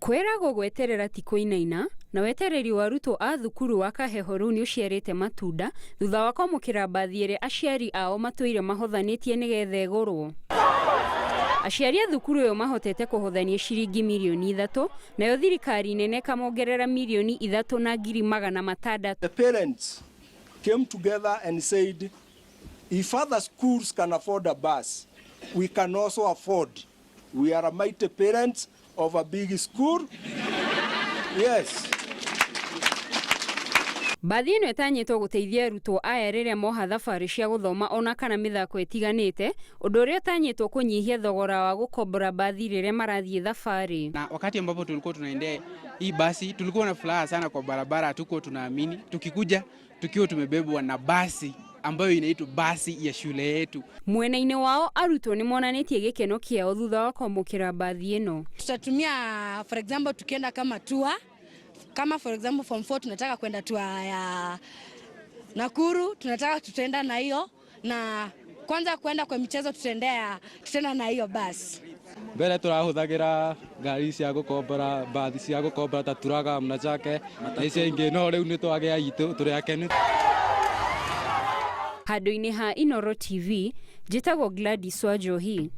Kwĩragwo gweterera ti kũinaina na wetereri wa arutwo a thukuru wa Kaheho rĩu nĩ ũciarĩte matunda thutha wa kwamũkĩra mbathi ĩrĩa aciari ao matũire mahothanĩtie nĩgetha ĩgũrwo. Aciari a thukuru ĩyo mahotete kũhothania ciringi mirioni 3, nayo thirikari nene ĩkamongerera mirioni 3,600,000. The parents came together and said, if other schools can afford a bus, we can also afford. We are a mighty parents of a big school. Yes. Mbathi ĩno ĩtanyĩtwo gũteithia arutwo aya rĩrĩa moha thabarĩ cia gũthoma ona kana mĩthako ĩtiganĩte, ũndũ ũrĩa ũtanyĩtwo kũnyihia thogora wa gũkombora mbathi rĩrĩa marathiĩ thabarĩ. Na wakati ambapo tulikuwa tunaendea hii basi, tulikuwa na furaha sana kwa barabara, hatukuwa tunaamini. Tukikuja tukiwa tumebebwa na basi ambayo inaitwa basi ya shule yetu. Mwena-inĩ wao arutwo nĩ monanĩtie gĩkeno kĩao thutha wa kwamũkĩra mbathi ĩno. Tutatumia for example tukienda kama tour, kama for example form 4 tunataka kwenda tour ya Nakuru, tunataka tutaenda na hiyo, na kwanza kwenda kwa michezo tutaenda na hiyo basi. Mbere turahuthagira ngari cia gukombora, mbathi cia gukombora ta turaga mna chake na icio ingĩ, no rĩu nĩ twagĩa itũ tũrĩ akenu. Handũ-inĩ ha Inooro TV, njĩtagwo Gladys Wanjohi.